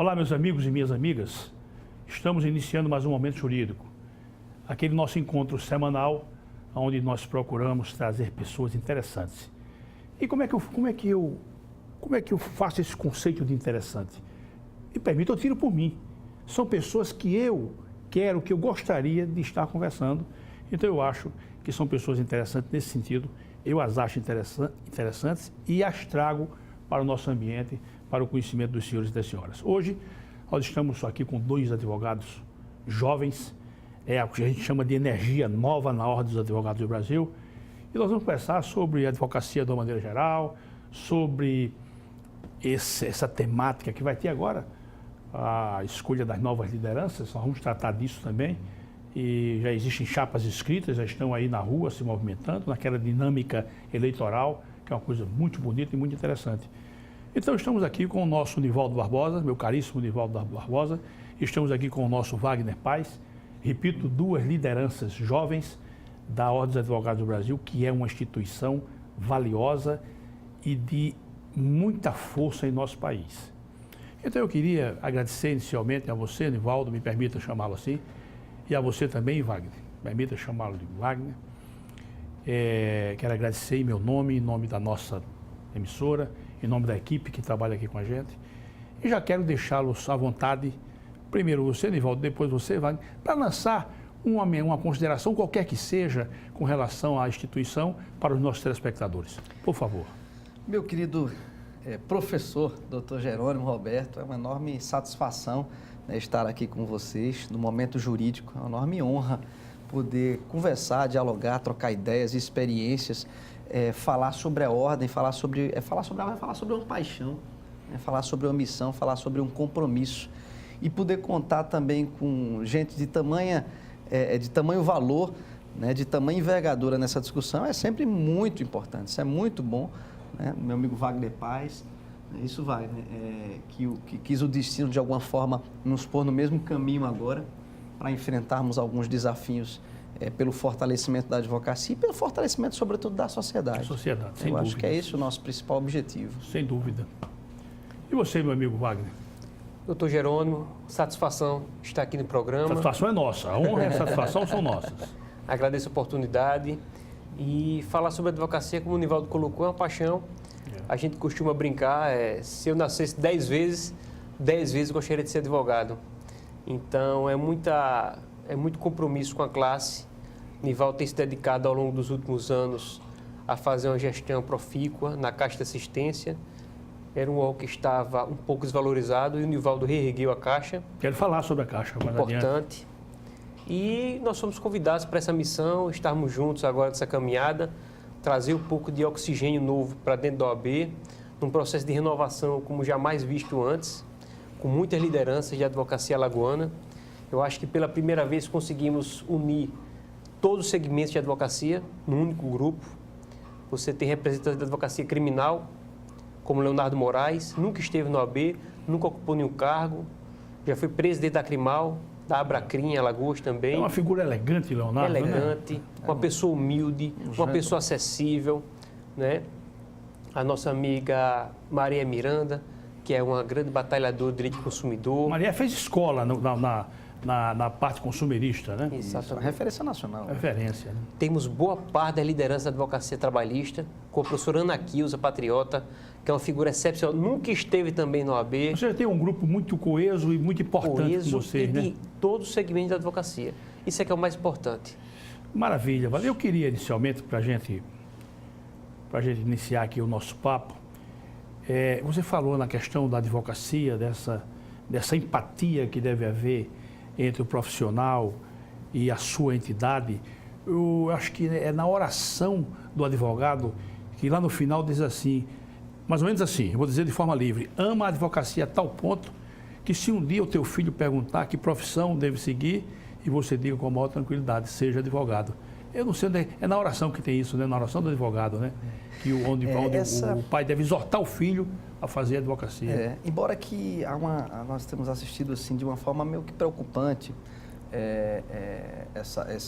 Olá, meus amigos e minhas amigas. Estamos iniciando mais um Momento Jurídico, aquele nosso encontro semanal, onde nós procuramos trazer pessoas interessantes. E como é que eu faço esse conceito de interessante? Me permita, eu tiro por mim. São pessoas que eu quero, que eu gostaria de estar conversando. Então eu acho que são pessoas interessantes nesse sentido. Eu as acho interessantes e as trago para o nosso ambiente, para o conhecimento dos senhores e das senhoras. Hoje, nós estamos aqui com dois advogados jovens, o que a gente chama de energia nova na Ordem dos Advogados do Brasil, e nós vamos conversar sobre a advocacia de uma maneira geral, sobre essa temática que vai ter agora, a escolha das novas lideranças. Nós vamos tratar disso também, e já existem chapas escritas, já estão aí na rua se movimentando, naquela dinâmica eleitoral, que é uma coisa muito bonita e muito interessante. Então, estamos aqui com o nosso Nivaldo Barbosa, meu caríssimo Nivaldo Barbosa. Estamos aqui com o nosso Wagner Paz. Repito, duas lideranças jovens da Ordem dos Advogados do Brasil, que é uma instituição valiosa e de muita força em nosso país. Então, eu queria agradecer inicialmente a você, Nivaldo, me permita chamá-lo assim, e a você também, Wagner, permita chamá-lo de Wagner. Quero agradecer em meu nome, em nome da nossa emissora, em nome da equipe que trabalha aqui com a gente. E já quero deixá-los à vontade, primeiro você, Nivaldo, depois você, Wagner, para lançar uma consideração, qualquer que seja, com relação à instituição para os nossos telespectadores. Por favor. Meu querido professor, Dr. Jerônimo Roberto, é uma enorme satisfação, né, estar aqui com vocês no Momento Jurídico. É uma enorme honra poder conversar, dialogar, trocar ideias, experiências, falar sobre a ordem, falar sobre uma paixão, né, falar sobre uma missão, falar sobre um compromisso e poder contar também com gente de tamanho valor, né, de tamanha envergadura nessa discussão é sempre muito importante, isso é muito bom, né? Meu amigo Wagner Paz, isso vai, né, que quis o destino de alguma forma nos pôr no mesmo caminho agora para enfrentarmos alguns desafios pelo fortalecimento da advocacia e pelo fortalecimento, sobretudo, da sociedade. Da sociedade, sem dúvida. Eu acho que é esse o nosso principal objetivo. Sem dúvida. E você, meu amigo Wagner? Doutor Jerônimo, satisfação estar aqui no programa. A satisfação é nossa, a honra e a satisfação são nossas. Agradeço a oportunidade e falar sobre a advocacia, como o Nivaldo colocou, é uma paixão. A gente costuma brincar, se eu nascesse 10 vezes eu gostaria de ser advogado. Então, é muito compromisso com a classe. Nivaldo tem se dedicado ao longo dos últimos anos a fazer uma gestão profícua na Caixa de Assistência. Era um órgão que estava um pouco desvalorizado e o Nivaldo reergueu a Caixa. Quero falar sobre a Caixa. Importante. E nós fomos convidados para essa missão, estarmos juntos agora nessa caminhada, trazer um pouco de oxigênio novo para dentro da OAB, num processo de renovação como jamais visto antes, com muitas lideranças de advocacia alagoana. Eu acho que pela primeira vez conseguimos unir todos os segmentos de advocacia num único grupo. Você tem representantes da advocacia criminal, como Leonardo Moraes, nunca esteve no OAB, nunca ocupou nenhum cargo, já foi presidente da Crimal, da Abracrim, Alagoas também. É uma figura elegante, Leonardo, elegante, né? Uma pessoa humilde, uma pessoa acessível, né? A nossa amiga Maria Miranda, que é uma grande batalhadora de direito do consumidor. Maria fez escola na parte consumerista, né? Exatamente. Referência nacional. Referência. Né? Temos boa parte da liderança da advocacia trabalhista, com a professora Ana Quilza, patriota, que é uma figura excepcional, nunca esteve também no OAB. Você tem um grupo muito coeso e muito importante com vocês, e né? de todos os segmentos da advocacia. Isso é que é o mais importante. Maravilha. Eu queria, inicialmente, para a gente iniciar aqui o nosso papo, você falou na questão da advocacia, dessa empatia que deve haver entre o profissional e a sua entidade. Eu acho que é na oração do advogado que lá no final diz assim, mais ou menos assim, eu vou dizer de forma livre: ama a advocacia a tal ponto que se um dia o teu filho perguntar que profissão deve seguir, e você diga com a maior tranquilidade, seja advogado. Eu não sei onde é na oração que tem isso, né? Na oração do advogado, né? Que onde o pai deve exortar o filho a fazer advocacia. Embora que nós temos assistido assim de uma forma meio que preocupante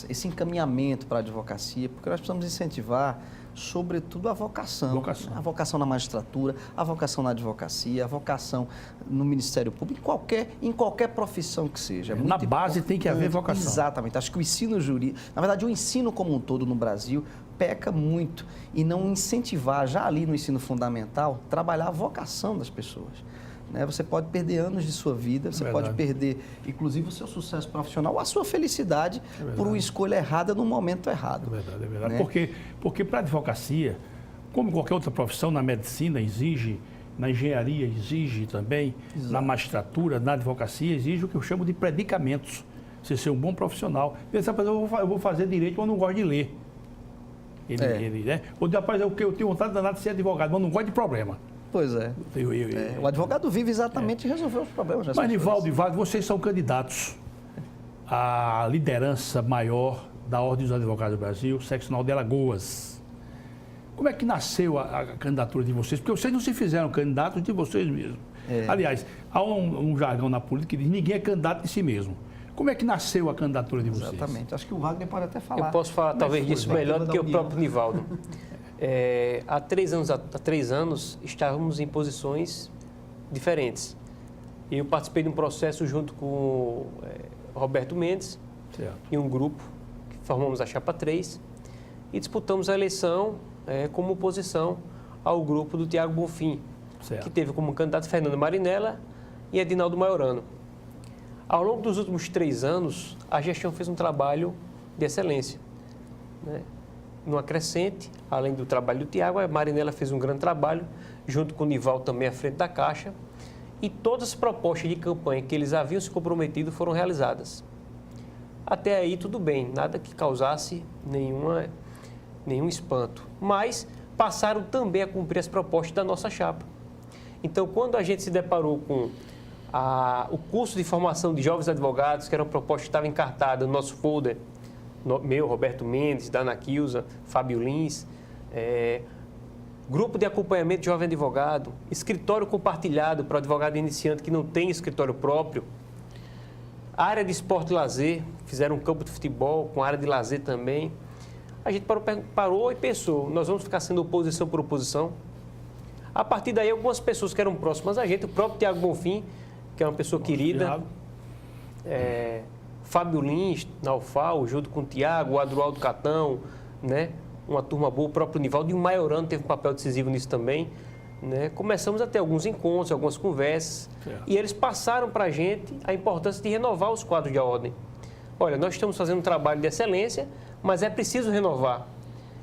esse encaminhamento para a advocacia, porque nós precisamos incentivar, sobretudo, a vocação. A vocação na magistratura, a vocação na advocacia, a vocação no Ministério Público, em qualquer profissão que seja. Na base tem que haver vocação. Exatamente. Acho que o ensino jurídico, na verdade, o ensino como um todo no Brasil peca muito em não incentivar, já ali no ensino fundamental, trabalhar a vocação das pessoas. Você pode perder anos de sua vida, você pode perder, inclusive, o seu sucesso profissional ou a sua felicidade por uma escolha errada no momento errado. É verdade. Porque para a advocacia, como qualquer outra profissão, na medicina exige, na engenharia exige também, na magistratura, na advocacia exige o que eu chamo de predicamentos. Você ser um bom profissional. Eu vou fazer direito, mas eu não gosto de ler. Ou rapaz, eu tenho vontade danada de ser advogado, mas não gosto de problema. Pois é. O advogado vive exatamente resolver os problemas. Mas, Nivaldo e Wagner, vocês são candidatos à liderança maior da Ordem dos Advogados do Brasil, seccional de Alagoas. Como é que nasceu a candidatura de vocês? Porque vocês não se fizeram candidatos de vocês mesmos. Aliás, há um jargão na política que diz: ninguém é candidato de si mesmo. Como é que nasceu a candidatura de vocês? Exatamente. Acho que o Wagner pode até falar. Eu posso falar talvez disso melhor do que o próprio Nivaldo. Há 3 anos estávamos em posições diferentes. Eu participei de um processo junto com o Roberto Mendes e um grupo que formamos a Chapa 3 e disputamos a eleição como oposição ao grupo do Tiago Bonfim, que teve como candidato Fernando Marinella e Edinaldo Maiorano. Ao longo dos últimos 3 anos, a gestão fez um trabalho de excelência, numa crescente, além do trabalho do Tiago, a Marinella fez um grande trabalho, junto com o Nivaldo também à frente da Caixa, e todas as propostas de campanha que eles haviam se comprometido foram realizadas. Até aí tudo bem, nada que causasse nenhum espanto, mas passaram também a cumprir as propostas da nossa chapa. Então, quando a gente se deparou com o curso de formação de jovens advogados, que era uma proposta que estava encartada no nosso folder, meu, Roberto Mendes, Dana Kilza, Fábio Lins, grupo de acompanhamento de jovem advogado, escritório compartilhado para o advogado iniciante que não tem escritório próprio, área de esporte e lazer, fizeram um campo de futebol com área de lazer também. A gente parou e pensou, nós vamos ficar sendo oposição por oposição? A partir daí, algumas pessoas que eram próximas a gente, o próprio Tiago Bonfim, que é uma pessoa querida, Fábio Lins, na UFAO, junto com o Tiago, o Adroaldo Catão, uma turma boa, o próprio Nivaldo e o Maiorano teve um papel decisivo nisso também. Começamos a ter alguns encontros, algumas conversas, e eles passaram para a gente a importância de renovar os quadros de ordem. Olha, nós estamos fazendo um trabalho de excelência, mas é preciso renovar.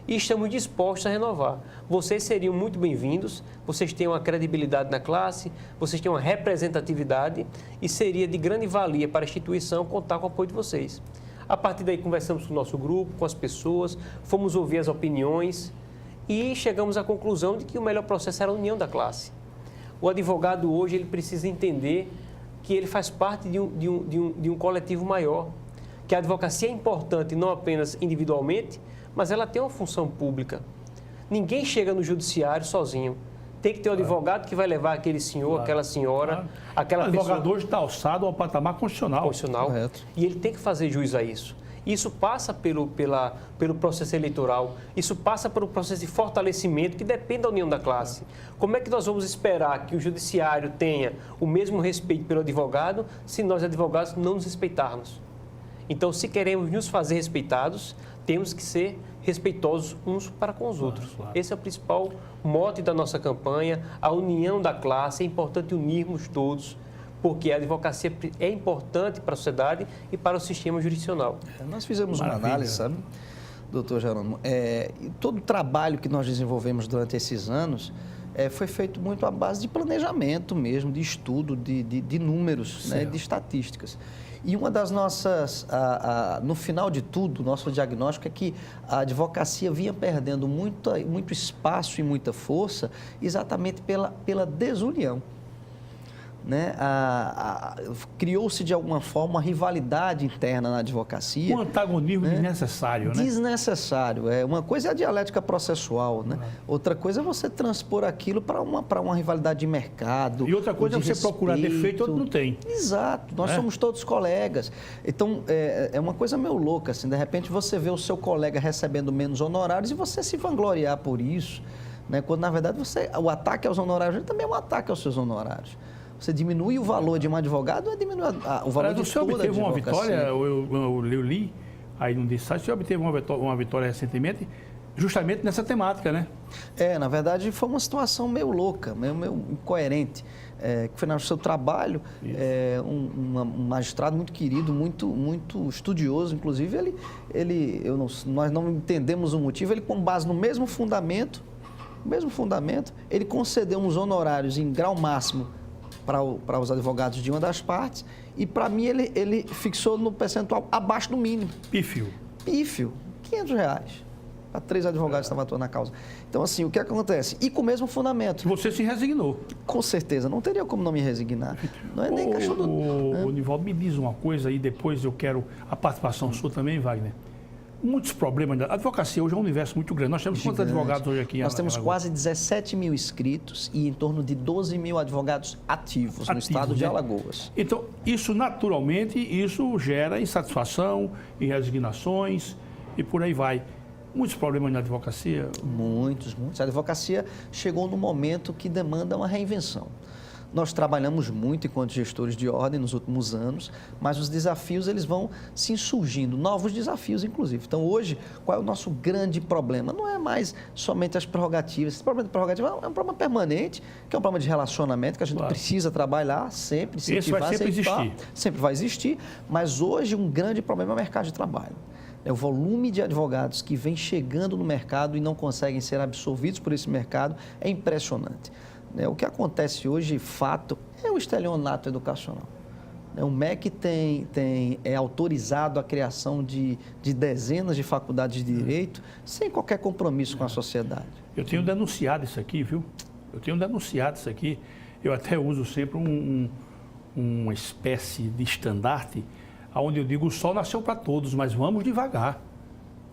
E estamos dispostos a renovar. Vocês seriam muito bem-vindos, vocês têm uma credibilidade na classe, vocês têm uma representatividade e seria de grande valia para a instituição contar com o apoio de vocês. A partir daí, conversamos com o nosso grupo, com as pessoas, fomos ouvir as opiniões e chegamos à conclusão de que o melhor processo era a união da classe. O advogado hoje ele precisa entender que ele faz parte de um coletivo maior, que a advocacia é importante não apenas individualmente, mas ela tem uma função pública. Ninguém chega no judiciário sozinho. Tem que ter um advogado que vai levar aquele senhor, aquela senhora, aquela pessoa... O advogado hoje está alçado ao patamar constitucional. Correto. E ele tem que fazer jus a isso. Isso passa pelo processo eleitoral, isso passa pelo processo de fortalecimento que depende da união da classe. Como é que nós vamos esperar que o judiciário tenha o mesmo respeito pelo advogado se nós, advogados, não nos respeitarmos? Então, se queremos nos fazer respeitados, temos que ser respeitosos uns para com os outros. Esse é o principal mote da nossa campanha, a união da classe. É importante unirmos todos, porque a advocacia é importante para a sociedade e para o sistema jurisdicional. Nós fizemos uma análise, sabe, doutor Jerônimo? Todo o trabalho que nós desenvolvemos durante esses anos foi feito muito à base de planejamento mesmo, de estudo, de números, de estatísticas. E uma das nossas, no final de tudo, nosso diagnóstico é que a advocacia vinha perdendo muito espaço e muita força exatamente pela desunião. né? Criou-se de alguma forma uma rivalidade interna na advocacia. Um antagonismo desnecessário, né? Desnecessário. Uma coisa é a dialética processual, né? Outra coisa é você transpor aquilo para uma rivalidade de mercado. E outra coisa é você procurar defeito, outro não tem. Exato. Nós somos todos colegas. Então, é uma coisa meio louca, assim. De repente, você vê o seu colega recebendo menos honorários e você se vangloriar por isso, né? Quando, na verdade, o ataque aos honorários também é um ataque aos seus honorários. Você diminui o valor de um advogado ou diminui o valor de toda a advocacia? Você obteve uma vitória, eu li aí no site, você obteve uma vitória recentemente, justamente nessa temática, né? Na verdade, foi uma situação meio louca, meio incoerente. Que foi no seu trabalho, um magistrado muito querido, muito estudioso, inclusive, nós não entendemos o motivo, ele com base no mesmo fundamento, ele concedeu uns honorários em grau máximo para os advogados de uma das partes e, para mim, ele fixou no percentual abaixo do mínimo. Pífio, R$500 para 3 advogados que estavam atuando na causa. Então, assim, o que acontece? E com o mesmo fundamento. você se resignou. Com certeza, não teria como não me resignar. Não é nem questão do... O Nivaldo, me diz uma coisa e depois eu quero a participação sua também, Wagner. Muitos problemas. A advocacia hoje é um universo muito grande. Nós temos quantos advogados hoje aqui? Nós temos quase 17 mil inscritos e em torno de 12 mil advogados ativos no estado de Alagoas. Então, isso naturalmente, isso gera insatisfação, resignações e por aí vai. Muitos problemas na advocacia? Muitos. A advocacia chegou no momento que demanda uma reinvenção. Nós trabalhamos muito enquanto gestores de ordem nos últimos anos, mas os desafios eles vão se insurgindo, novos desafios, inclusive. Então, hoje, qual é o nosso grande problema? Não é mais somente as prerrogativas. Esse problema de prerrogativa é um problema permanente, que é um problema de relacionamento, que a gente precisa trabalhar sempre, Esse vai sempre existir. Sempre vai existir, mas hoje um grande problema é o mercado de trabalho. O volume de advogados que vem chegando no mercado e não conseguem ser absorvidos por esse mercado é impressionante. O que acontece hoje, fato, é o estelionato educacional. O MEC é autorizado a criação de dezenas de faculdades de direito sem qualquer compromisso com a sociedade. Eu tenho denunciado isso aqui, viu? Eu até uso sempre uma espécie de estandarte, onde eu digo, o sol nasceu para todos, mas vamos devagar.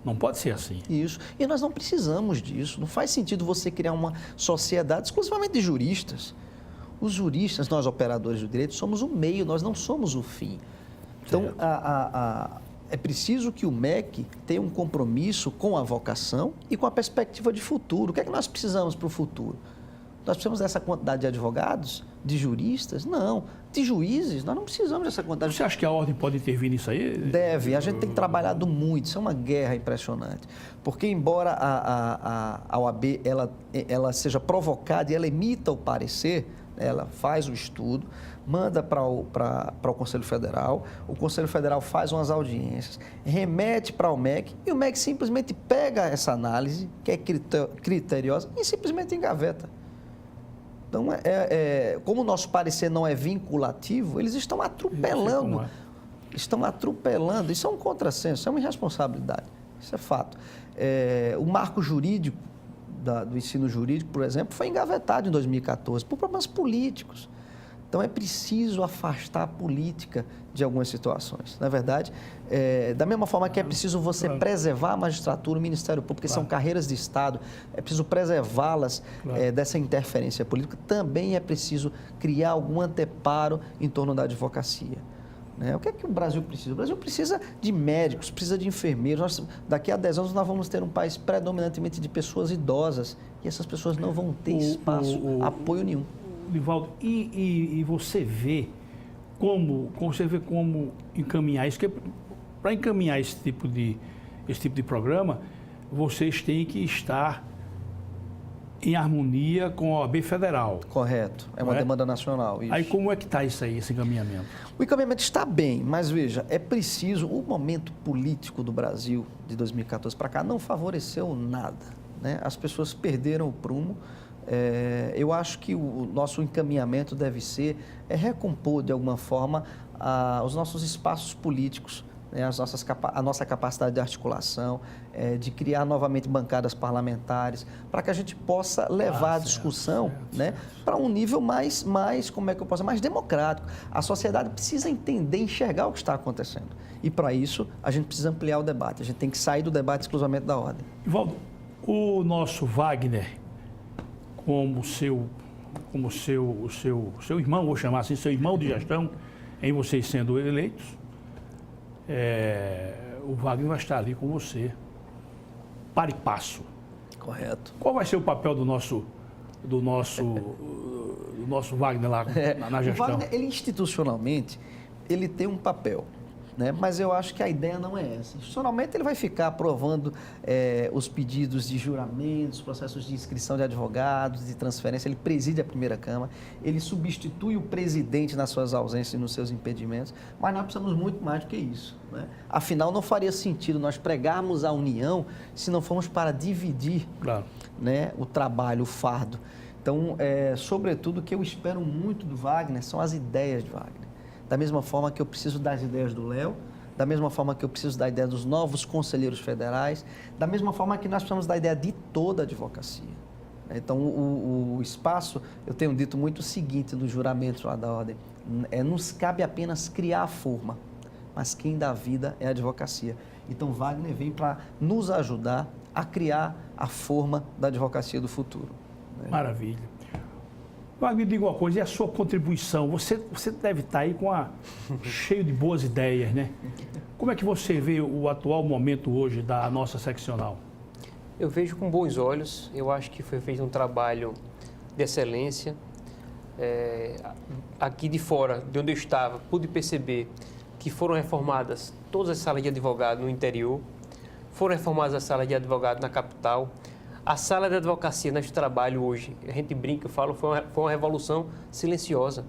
Não pode ser assim. Isso. E nós não precisamos disso. Não faz sentido você criar uma sociedade exclusivamente de juristas. Os juristas, nós operadores do direito, somos o meio, nós não somos o fim. Então, é preciso que o MEC tenha um compromisso com a vocação e com a perspectiva de futuro. O que é que nós precisamos para o futuro? Nós precisamos dessa quantidade de advogados, de juristas? Não. De juízes? Nós não precisamos dessa quantidade. Você acha que a ordem pode intervir nisso aí? Deve. A gente tem trabalhado muito. Isso é uma guerra impressionante. Porque, embora a OAB ela seja provocada e ela emita o parecer, ela faz o estudo, manda para o Conselho Federal, o Conselho Federal faz umas audiências, remete para o MEC e o MEC simplesmente pega essa análise, que é criteriosa, e simplesmente engaveta. Então, como o nosso parecer não é vinculativo, eles estão atropelando. Isso é um contrassenso, isso é uma irresponsabilidade. Isso é fato. O marco jurídico do ensino jurídico, por exemplo, foi engavetado em 2014 por problemas políticos. Então, é preciso afastar a política de algumas situações. Na verdade, da mesma forma que é preciso você preservar a magistratura, o Ministério Público, que são carreiras de Estado, é preciso preservá-las dessa interferência política, também é preciso criar algum anteparo em torno da advocacia. O que é que o Brasil precisa? O Brasil precisa de médicos, precisa de enfermeiros. Daqui a 10 anos nós vamos ter um país predominantemente de pessoas idosas e essas pessoas não vão ter espaço, apoio nenhum. Nivaldo, e você vê como encaminhar isso? Para encaminhar esse tipo de programa, vocês têm que estar em harmonia com a OAB Federal. Correto. É uma demanda nacional. Isso. Aí como é que está isso aí, esse encaminhamento? O encaminhamento está bem, mas veja, é preciso... O momento político do Brasil, de 2014 para cá, não favoreceu nada. As pessoas perderam o prumo. Eu acho que o nosso encaminhamento deve ser recompor, de alguma forma, os nossos espaços políticos né, a nossa capacidade de articulação, de criar novamente bancadas parlamentares, para que a gente possa levar a discussão, né, para um nível mais, como é que eu posso dizer, mais democrático. A sociedade precisa entender, enxergar o que está acontecendo. E para isso, a gente precisa ampliar o debate. A gente tem que sair do debate exclusivamente da ordem. Ivaldo, o nosso Wagner, como seu irmão, vou chamar assim, seu irmão de gestão, em vocês sendo eleitos, o Wagner vai estar ali com você, para e passo. Correto. Qual vai ser o papel do nosso Wagner lá na gestão? O Wagner, ele institucionalmente, ele tem um papel, né? Mas eu acho que a ideia não é essa. Institucionalmente, ele vai ficar aprovando os pedidos de juramentos, processos de inscrição de advogados, de transferência. Ele preside a primeira Câmara, ele substitui o presidente nas suas ausências e nos seus impedimentos, mas nós precisamos muito mais do que isso, né? Afinal, não faria sentido nós pregarmos a união se não formos para dividir, claro, né, o trabalho, o fardo. Então, sobretudo, o que eu espero muito do Wagner são as ideias de Wagner. Da mesma forma que eu preciso das ideias do Léo, da mesma forma que eu preciso da ideia dos novos conselheiros federais, da mesma forma que nós precisamos da ideia de toda a advocacia. Então, o espaço, eu tenho dito muito o seguinte no juramento lá da ordem, nos cabe apenas criar a forma, mas quem dá vida é a advocacia. Então, Wagner vem para nos ajudar a criar a forma da advocacia do futuro. Maravilha. Wagner, me diga uma coisa, e a sua contribuição? Você deve estar aí cheio de boas ideias, né? Como é que você vê o atual momento hoje da nossa seccional? Eu vejo com bons olhos. Eu acho que foi feito um trabalho de excelência. Aqui de fora, de onde eu estava, pude perceber que foram reformadas todas as salas de advogado no interior, foram reformadas as salas de advogado na capital. A sala de advocacia neste trabalho hoje, a gente brinca, eu falo, foi uma revolução silenciosa.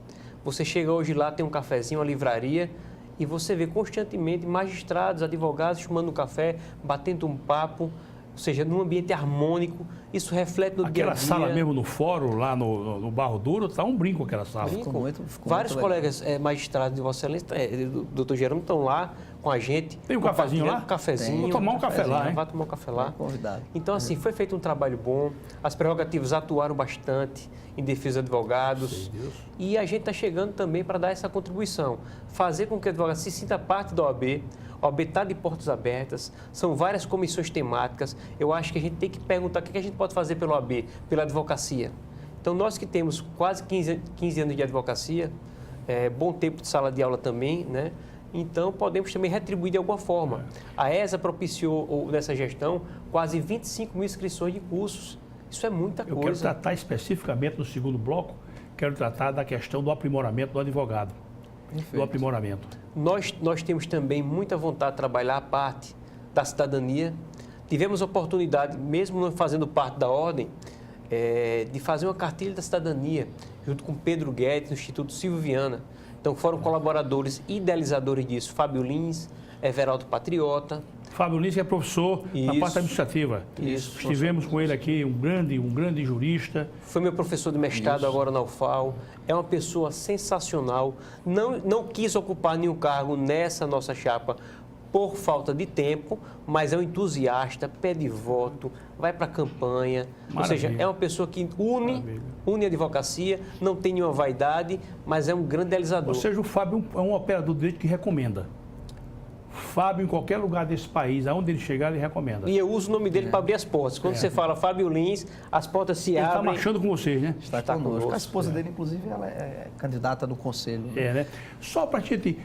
Você chega hoje lá, tem um cafezinho, uma livraria, e você vê constantemente magistrados, advogados tomando um café, batendo um papo, ou seja, num ambiente harmônico. Isso reflete no dia a dia. Aquela sala mesmo no fórum, lá no Barro Duro, está um brinco aquela sala. Ficou Vários muito colegas magistrados de Vossa Excelência, do doutor Jerônimo, estão lá com a gente. Tem um cafezinho lá? Um cafezinho. Vou tomar um café lá, hein? Vai tomar um café lá. Convidado. Então, assim, foi feito um trabalho bom. As prerrogativas atuaram bastante em defesa de advogados. E a gente está chegando também para dar essa contribuição. Fazer com que o advogado se sinta parte da OAB. A OAB está de portas abertas. São várias comissões temáticas. Eu acho que a gente tem que perguntar o que a gente pode fazer pela OAB, pela advocacia. Então, nós que temos quase 15 anos de advocacia, bom tempo de sala de aula também, né? Então, podemos também retribuir de alguma forma. A ESA propiciou, nessa gestão, quase 25 mil inscrições de cursos. Isso é muita coisa. Eu quero tratar especificamente no segundo bloco, quero tratar da questão do aprimoramento do advogado. Perfeito. Do aprimoramento. Nós temos também muita vontade de trabalhar a parte da cidadania. Tivemos a oportunidade, mesmo não fazendo parte da ordem, de fazer uma cartilha da cidadania, junto com Pedro Guedes, no Instituto Silvio Viana. Então, foram colaboradores idealizadores disso, Fábio Lins, Everaldo Patriota. Fábio Lins, que é professor na parte administrativa. Isso. Estivemos com ele aqui, um grande jurista. Foi meu professor de mestrado agora na UFAL. É uma pessoa sensacional. Não quis ocupar nenhum cargo nessa nossa chapa por falta de tempo, mas é um entusiasta, pede voto, vai para a campanha. Maravilha. Ou seja, é uma pessoa que une a advocacia, não tem nenhuma vaidade, mas é um grande idealizador. Ou seja, o Fábio é um operador de direito que recomenda. Fábio, em qualquer lugar desse país, aonde ele chegar, ele recomenda. E eu uso o nome dele para abrir as portas. Quando você fala Fábio Lins, as portas se Ele está abrem. marchando com vocês, né? Está conosco. A esposa dele, inclusive, ela é candidata no conselho. Né? Só para a gente...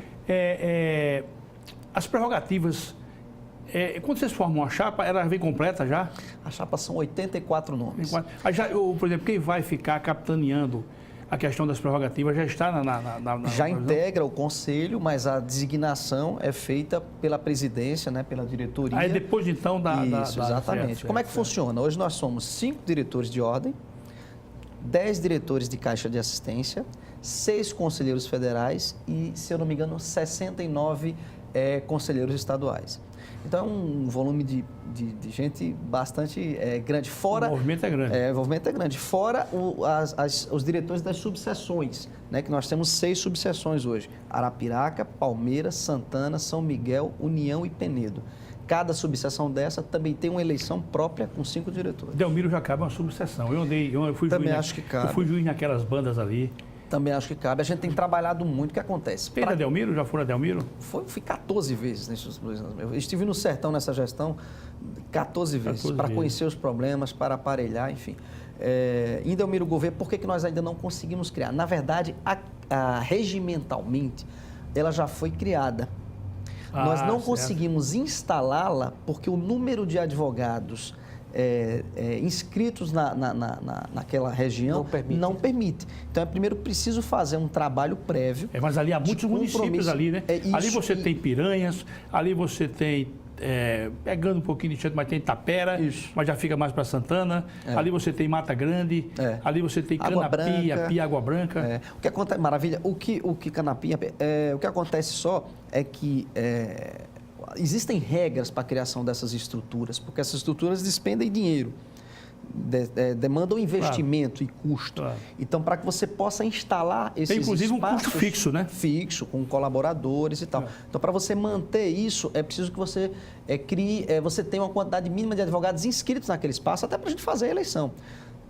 as prerrogativas... quando vocês formam uma chapa, ela vem completa já? A chapa são 84 nomes. Por exemplo, quem vai ficar capitaneando a questão das prerrogativas já está já integra o conselho, mas a designação é feita pela presidência, né, pela diretoria. Aí depois, então, Isso, exatamente. Certo, como é que funciona? Hoje nós somos 5 diretores de ordem, 10 diretores de caixa de assistência, 6 conselheiros federais e, se eu não me engano, 69 conselheiros estaduais. Então, é um volume de gente bastante grande. Fora, o movimento é grande. O movimento é grande. Fora os diretores das subseções, né, que nós temos 6 subseções hoje. Arapiraca, Palmeiras, Santana, São Miguel, União e Penedo. Cada subseção dessa também tem uma eleição própria com 5 diretores. Delmiro já cabe uma subseção. Eu fui Também juiz, acho que cabe. Eu fui juiz naquelas bandas ali. Também acho que cabe. A gente tem trabalhado muito. O que acontece? Fez a Delmiro? Já foi a Delmiro? Fui 14 vezes nesses 2 anos. Eu estive no sertão nessa gestão 14 vezes, para conhecer os problemas, para aparelhar, enfim. Em Delmiro Gouveia, por que nós ainda não conseguimos criar? Na verdade, regimentalmente, ela já foi criada. Nós não conseguimos instalá-la porque o número de advogados inscritos naquela região não permite. Então, é primeiro preciso fazer um trabalho prévio. Mas ali há muitos municípios ali, né? Ali você tem Piranhas, ali você tem, pegando um pouquinho de enchente, mas tem Tapera, mas já fica mais para Santana. Ali você tem Mata Grande, ali você tem Canapia, Pia, Água Branca. O que acontece, maravilha, o que Canapia, o que acontece só é que existem regras para a criação dessas estruturas, porque essas estruturas despendem dinheiro, demandam investimento e custo. Claro. Então, para que você possa instalar esses tem, inclusive, espaços... um custo fixo, né? Fixo, com colaboradores e tal. Então, para você manter isso, é preciso que você crie... você tenha uma quantidade mínima de advogados inscritos naquele espaço, até para a gente fazer a eleição.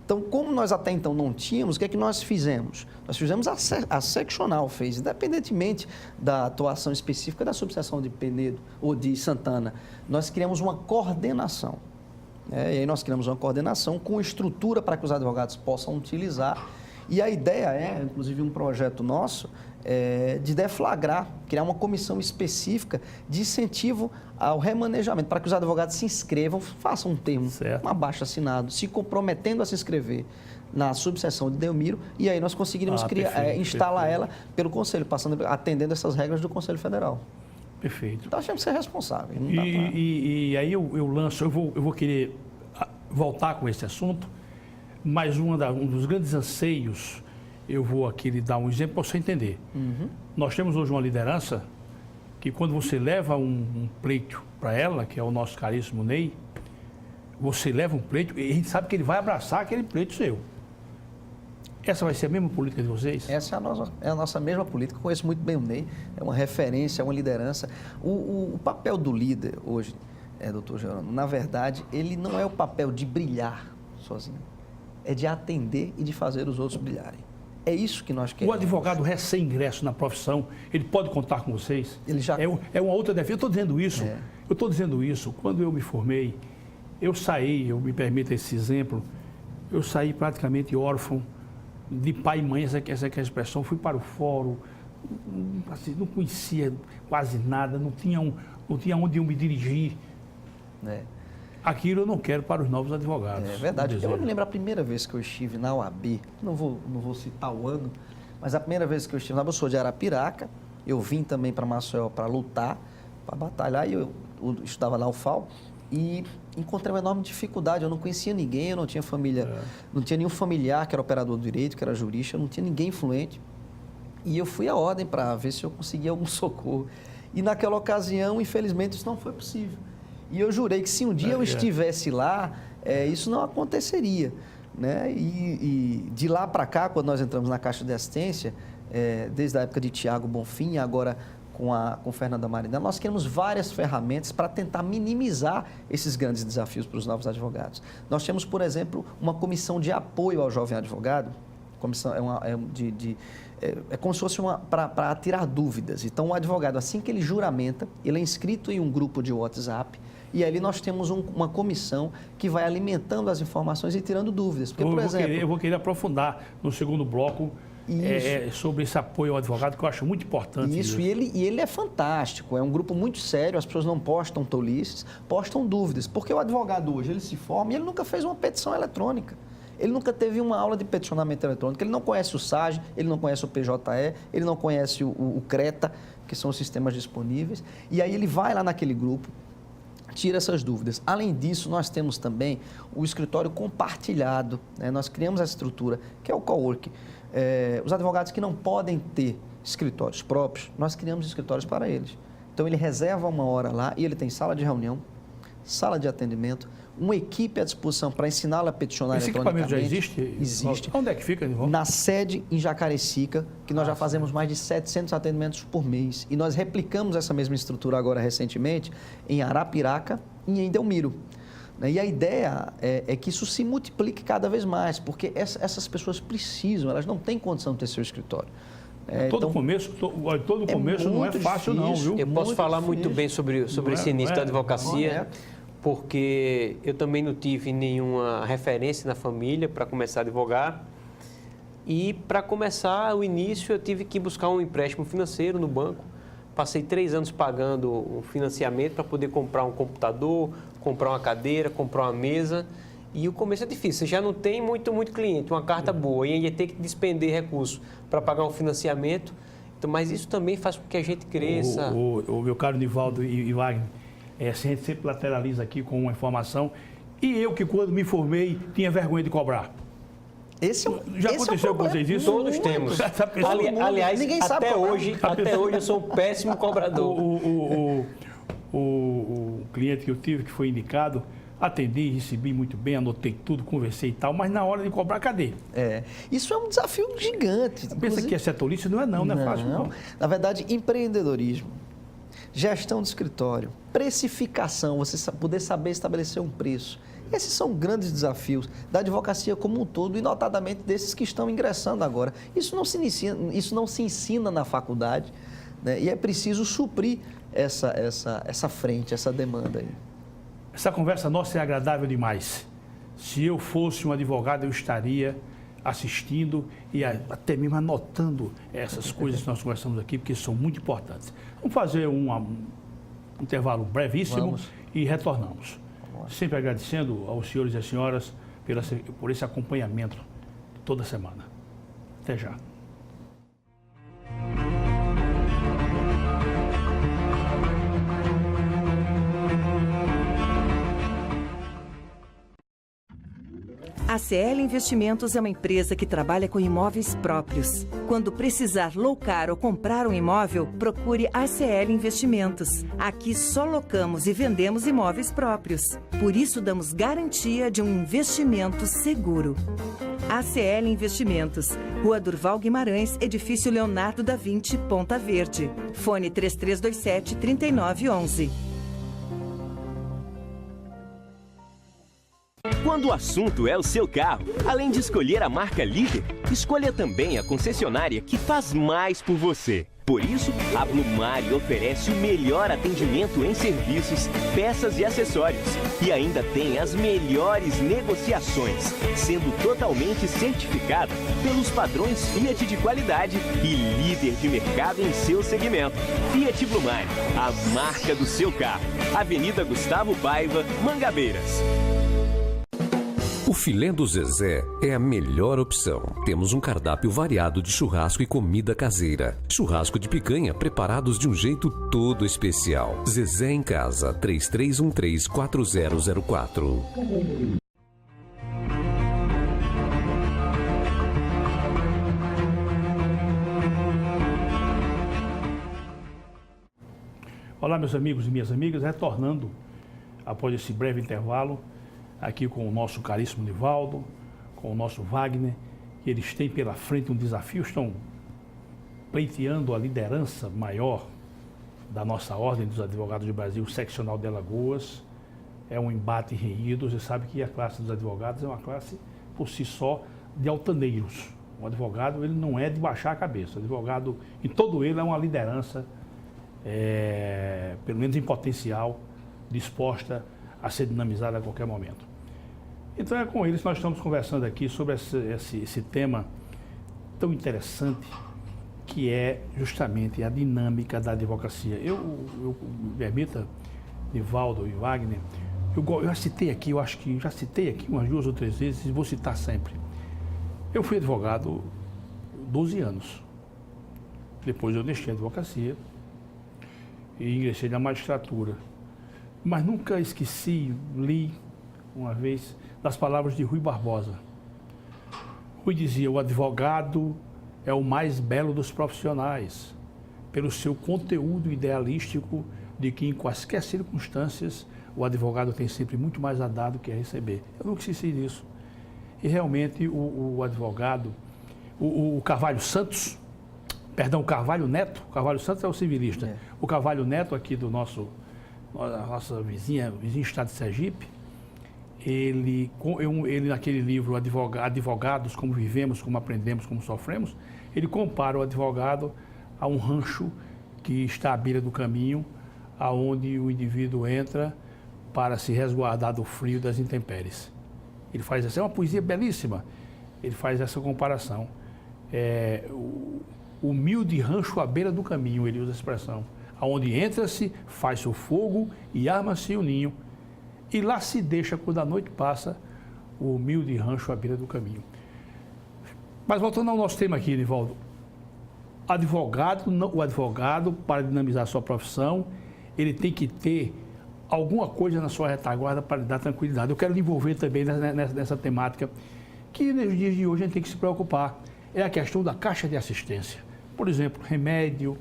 Então, como nós até então não tínhamos, o que é que nós fizemos? Nós fizemos a seccional, fez, independentemente da atuação específica da subseção de Penedo ou de Santana, nós criamos uma coordenação. E aí nós criamos uma coordenação com estrutura para que os advogados possam utilizar. E a ideia inclusive, um projeto nosso, de deflagrar, criar uma comissão específica de incentivo ao remanejamento, para que os advogados se inscrevam, façam um termo, um abaixo-assinado, se comprometendo a se inscrever na subseção de Delmiro, e aí nós conseguiríamos instalar ela pelo Conselho, atendendo essas regras do Conselho Federal. Perfeito. Então, nós temos que ser responsáveis. E aí eu lanço, eu vou querer voltar com esse assunto, mas um dos grandes anseios, eu vou aqui lhe dar um exemplo para você entender. Nós temos hoje uma liderança que quando você leva um pleito para ela, que é o nosso caríssimo Ney, você leva um pleito e a gente sabe que ele vai abraçar aquele pleito seu. Essa vai ser a mesma política de vocês? Essa é a nossa mesma política. Conheço muito bem o Ney, é uma referência, é uma liderança. O papel do líder hoje, doutor Jerônimo, na verdade, ele não é o papel de brilhar sozinho, é de atender e de fazer os outros brilharem. É isso que nós queremos. O advogado recém-ingresso na profissão, ele pode contar com vocês? Ele já... É uma outra defesa. Eu estou dizendo isso. Eu estou dizendo isso. Quando eu me formei, eu me permita esse exemplo, eu saí praticamente órfão, de pai e mãe, essa é a expressão. Fui para o fórum, assim, não conhecia quase nada, não tinha onde eu me dirigir. Aquilo eu não quero para os novos advogados. É verdade. Eu me lembro a primeira vez que eu estive na OAB, não vou citar o ano, mas a primeira vez que eu estive na OAB, eu sou de Arapiraca, eu vim também para Maceió para lutar, para batalhar, e eu estudava na UFAL, e encontrei uma enorme dificuldade. Eu não conhecia ninguém, eu não tinha família, não tinha nenhum familiar que era operador do direito, que era jurista, eu não tinha ninguém influente. E eu fui à ordem para ver se eu conseguia algum socorro. E naquela ocasião, infelizmente, isso não foi possível. E eu jurei que se um dia eu estivesse lá, isso não aconteceria. Né? E de lá para cá, quando nós entramos na Caixa de Assistência, desde a época de Tiago Bonfim e agora com Fernanda Marinella, nós queremos várias ferramentas para tentar minimizar esses grandes desafios para os novos advogados. Nós temos, por exemplo, uma comissão de apoio ao jovem advogado, comissão é como se fosse para tirar dúvidas. Então, o advogado, assim que ele juramenta, ele é inscrito em um grupo de WhatsApp, e ali nós temos uma comissão que vai alimentando as informações e tirando dúvidas. Porque, por exemplo, eu vou querer aprofundar no segundo bloco sobre esse apoio ao advogado, que eu acho muito importante. Isso, e ele é fantástico, é um grupo muito sério, as pessoas não postam tolices, postam dúvidas. Porque o advogado hoje, ele se forma e ele nunca fez uma petição eletrônica. Ele nunca teve uma aula de peticionamento eletrônico, ele não conhece o SAGE, ele não conhece o PJE, ele não conhece o CRETA, que são os sistemas disponíveis, e aí ele vai lá naquele grupo, tira essas dúvidas. Além disso, nós temos também o escritório compartilhado, né? Nós criamos essa estrutura, que é o coworking. Os advogados que não podem ter escritórios próprios, nós criamos escritórios para eles. Então, ele reserva uma hora lá e ele tem sala de reunião, sala de atendimento, uma equipe à disposição para ensiná-lo a peticionar Esse equipamento já existe? Existe. Onde é que fica? Na sede em Jacarecica, que nós já fazemos mais de 700 atendimentos por mês. E nós replicamos essa mesma estrutura agora recentemente em Arapiraca e em Delmiro. E a ideia é que isso se multiplique cada vez mais, porque essas pessoas precisam, elas não têm condição de ter seu escritório. Todo começo não é fácil, não, viu? Eu posso falar muito bem sobre esse início da advocacia, porque eu também não tive nenhuma referência na família para começar a advogar. E para começar o início, eu tive que buscar um empréstimo financeiro no banco. Passei 3 anos pagando um financiamento para poder comprar um computador, comprar uma cadeira, comprar uma mesa. E o começo é difícil, você já não tem muito cliente, uma carta boa, e ainda tem que despender recursos para pagar um financiamento. Então, mas isso também faz com que a gente cresça. O meu caro Nivaldo e Wagner, a gente sempre lateraliza aqui com uma informação. E eu que quando me formei tinha vergonha de cobrar. Já aconteceu com vocês isso? Todos temos. Aliás, ninguém sabe até hoje eu sou um péssimo cobrador. O cliente que eu tive, que foi indicado, atendi, recebi muito bem, anotei tudo, conversei e tal, mas na hora de cobrar, cadê? Isso é um desafio gigante. Pensa que é setolista? Não é fácil, não. Na verdade, empreendedorismo, gestão de escritório, precificação, você poder saber estabelecer um preço. Esses são grandes desafios da advocacia como um todo e notadamente desses que estão ingressando agora. Isso não se ensina na faculdade, né? E é preciso suprir essa frente, essa demanda aí. Essa conversa nossa é agradável demais. Se eu fosse um advogado, eu estaria assistindo e até mesmo anotando essas coisas que nós conversamos aqui, porque são muito importantes. Vamos fazer um intervalo brevíssimo e retornamos. Sempre agradecendo aos senhores e às senhoras por esse acompanhamento toda semana. Até já. A CL Investimentos é uma empresa que trabalha com imóveis próprios. Quando precisar locar ou comprar um imóvel, procure a CL Investimentos. Aqui só locamos e vendemos imóveis próprios. Por isso, damos garantia de um investimento seguro. ACL Investimentos, Rua Durval Guimarães, Edifício Leonardo da Vinci, Ponta Verde. Fone 3327-3911. Quando o assunto é o seu carro, além de escolher a marca líder, escolha também a concessionária que faz mais por você. Por isso, a Blumari oferece o melhor atendimento em serviços, peças e acessórios. E ainda tem as melhores negociações, sendo totalmente certificada pelos padrões Fiat de qualidade e líder de mercado em seu segmento. Fiat Blumari, a marca do seu carro. Avenida Gustavo Paiva, Mangabeiras. O filé do Zezé é a melhor opção. Temos um cardápio variado de churrasco e comida caseira. Churrasco de picanha preparados de um jeito todo especial. Zezé em Casa, 3313-4004. Olá, meus amigos e minhas amigas, retornando após esse breve intervalo, aqui com o nosso caríssimo Nivaldo, com o nosso Wagner, que eles têm pela frente um desafio, estão pleiteando a liderança maior da nossa Ordem dos Advogados do Brasil, seccional de Alagoas. É um embate renhido, você sabe que a classe dos advogados é uma classe, por si só, de altaneiros. O advogado, ele não é de baixar a cabeça, o advogado, em todo ele, é uma liderança, pelo menos em potencial, disposta a ser dinamizada a qualquer momento. Então é com eles que nós estamos conversando aqui sobre esse tema tão interessante que é justamente a dinâmica da advocacia. Me permita, Nivaldo e Wagner, eu já citei aqui, eu acho que já citei aqui umas 2 ou 3 vezes e vou citar sempre. Eu fui advogado 12 anos. Depois eu deixei a advocacia e ingressei na magistratura. Mas nunca esqueci, li uma vez, das palavras de Rui Barbosa. Rui dizia, o advogado é o mais belo dos profissionais, pelo seu conteúdo idealístico de que em quaisquer circunstâncias o advogado tem sempre muito mais a dar do que a receber. Eu nunca esqueci disso. E realmente o advogado, o Carvalho Santos, perdão, o Carvalho Neto, o Carvalho Santos é o civilista, o Carvalho Neto aqui do nossa vizinho estado de Sergipe, ele naquele livro Advogados, como vivemos, como aprendemos, como sofremos, ele compara o advogado a um rancho que está à beira do caminho, aonde o indivíduo entra para se resguardar do frio das intempéries. Ele faz essa, é uma poesia belíssima, ele faz essa comparação. O humilde rancho à beira do caminho, ele usa a expressão, aonde entra-se, faz-se o fogo e arma-se o ninho, e lá se deixa, quando a noite passa, o humilde rancho à beira do caminho. Mas voltando ao nosso tema aqui, Nivaldo, o advogado, para dinamizar a sua profissão, ele tem que ter alguma coisa na sua retaguarda para lhe dar tranquilidade. Eu quero lhe envolver também nessa temática, que nos dias de hoje a gente tem que se preocupar. É a questão da caixa de assistência. Por exemplo, remédio,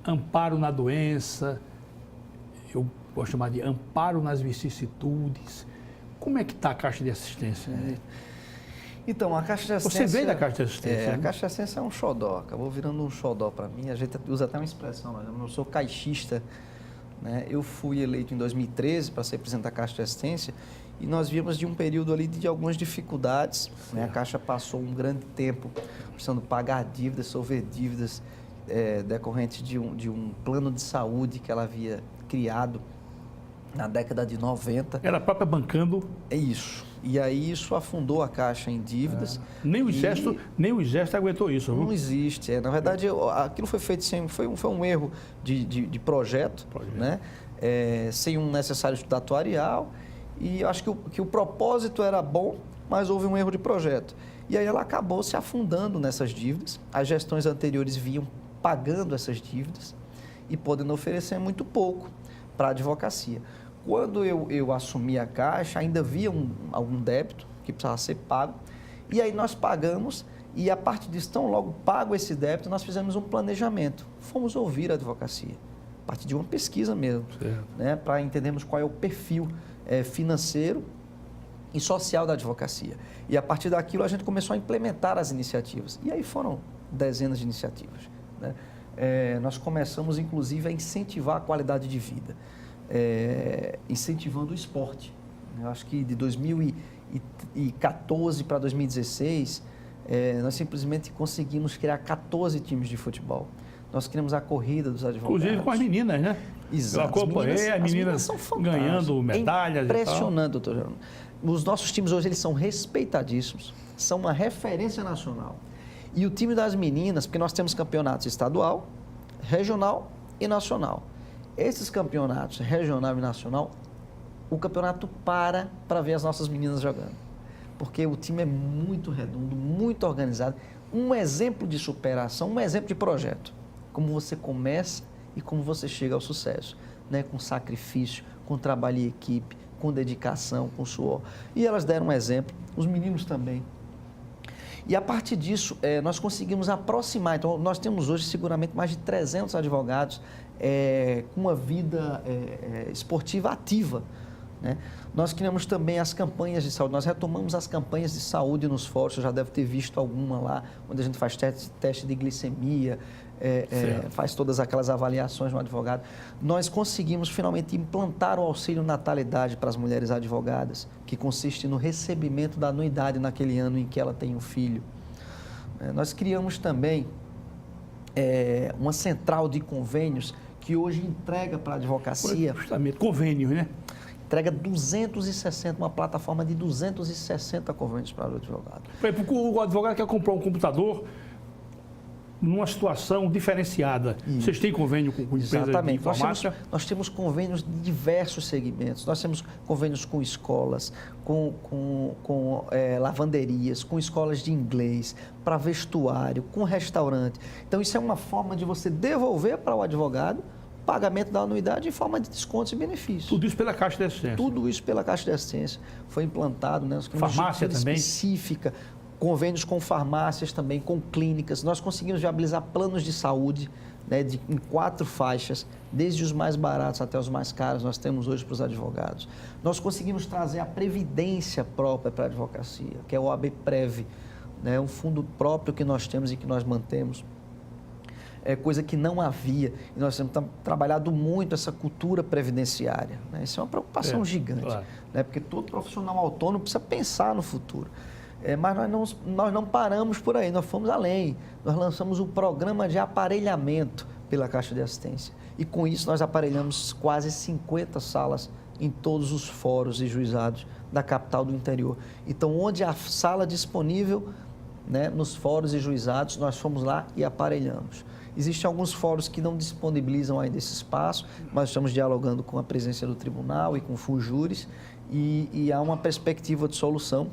amparo na doença, eu vou chamar de amparo nas vicissitudes. Como é que está a caixa de assistência? Então, a caixa de assistência... Você veio da caixa de assistência, né? A caixa de assistência é um xodó, acabou virando um xodó para mim. A gente usa até uma expressão, mas eu não sou caixista, né? Eu fui eleito em 2013 para ser presidente da Caixa de Assistência e nós víamos de um período ali de algumas dificuldades, né? A Caixa passou um grande tempo precisando pagar dívidas, solver dívidas decorrentes de um plano de saúde que ela havia criado na década de 90. Ela própria bancando. É isso. E aí isso afundou a Caixa em dívidas. Nem o Exército aguentou isso, viu? Não existe. Na verdade, aquilo foi feito foi um erro de projeto, né? Sem um necessário estudo atuarial. E eu acho que o propósito era bom, mas houve um erro de projeto. E aí ela acabou se afundando nessas dívidas. As gestões anteriores vinham pagando essas dívidas e podendo oferecer muito pouco para a advocacia. Quando eu assumi a Caixa, ainda havia algum débito que precisava ser pago, e aí nós pagamos, e a partir disso, tão logo pago esse débito, nós fizemos um planejamento. Fomos ouvir a advocacia, a partir de uma pesquisa mesmo, né, para entendermos qual é o perfil financeiro e social da advocacia. E a partir daquilo a gente começou a implementar as iniciativas, e aí foram dezenas de iniciativas, né? Nós começamos, inclusive, a incentivar a qualidade de vida. Incentivando o esporte. Eu acho que de 2014 para 2016, nós simplesmente conseguimos criar 14 times de futebol. Nós criamos a corrida dos advogados. Inclusive com as meninas, né? Exato. Eu acompanhei as meninas são ganhando medalhas. Impressionante, doutor Jerônimo. Os nossos times hoje eles são respeitadíssimos, são uma referência nacional. E o time das meninas, porque nós temos campeonatos estadual, regional e nacional. Esses campeonatos, regional e nacional, o campeonato para ver as nossas meninas jogando. Porque o time é muito redondo, muito organizado. Um exemplo de superação, um exemplo de projeto. Como você começa e como você chega ao sucesso. Né? Com sacrifício, com trabalho em equipe, com dedicação, com suor. E elas deram um exemplo, os meninos também. E a partir disso, nós conseguimos aproximar. Então, nós temos hoje seguramente mais de 300 advogados com uma vida esportiva ativa, né? Nós criamos também as campanhas de saúde. Nós retomamos as campanhas de saúde nos fóruns. Você já deve ter visto alguma lá, onde a gente faz teste de glicemia, faz todas aquelas avaliações no advogado. Nós conseguimos finalmente implantar o auxílio natalidade para as mulheres advogadas, que consiste no recebimento da anuidade naquele ano em que ela tem um filho. Nós criamos também uma central de convênios que hoje entrega para a advocacia... Justamente, convênios, né? Entrega 260, uma plataforma de 260 convênios para o advogado. O advogado quer comprar um computador numa situação diferenciada. Vocês têm convênio com empresas de informática? Nós temos convênios de diversos segmentos. Nós temos convênios com escolas, com lavanderias, com escolas de inglês, para vestuário, com restaurante. Então, isso é uma forma de você devolver para o advogado o pagamento da anuidade em forma de descontos e benefícios. Tudo isso pela Caixa de Assistência? Tudo isso pela Caixa de Assistência. Foi implantado, né? Farmácia também? Específica. Convênios com farmácias também, com clínicas. Nós conseguimos viabilizar planos de saúde, né, em 4 faixas, desde os mais baratos até os mais caros, nós temos hoje para os advogados. Nós conseguimos trazer a previdência própria para a advocacia, que é o OAB Prev, né, um fundo próprio que nós temos e que nós mantemos. É coisa que não havia, e nós temos trabalhado muito essa cultura previdenciária, né? Isso é uma preocupação gigante, claro, né? Porque todo profissional autônomo precisa pensar no futuro. Mas nós não paramos por aí, nós fomos além. Nós lançamos o programa de aparelhamento pela Caixa de Assistência. E com isso nós aparelhamos quase 50 salas em todos os fóruns e juizados da capital do interior. Então, onde há sala disponível, né, nos fóruns e juizados, nós fomos lá e aparelhamos. Existem alguns fóruns que não disponibilizam ainda esse espaço, mas estamos dialogando com a presidência do tribunal e com o Fujures e há uma perspectiva de solução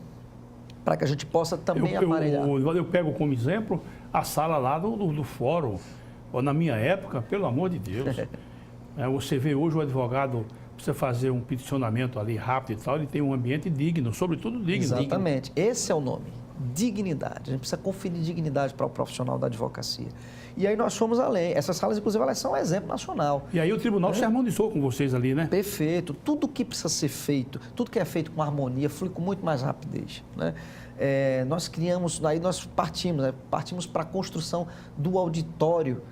para que a gente possa também aparelhar. Eu pego como exemplo a sala lá do fórum. Na minha época, pelo amor de Deus, você vê hoje o advogado precisa fazer um peticionamento ali rápido e tal, ele tem um ambiente digno, sobretudo digno. Exatamente, esse é o nome, dignidade. A gente precisa conferir dignidade para o profissional da advocacia. E aí nós fomos além. Essas salas, inclusive, elas são um exemplo nacional. E aí o tribunal se harmonizou com vocês ali, né? Perfeito. Tudo que precisa ser feito, tudo que é feito com harmonia, flui com muito mais rapidez, né? Nós criamos, aí nós partimos para a construção do auditório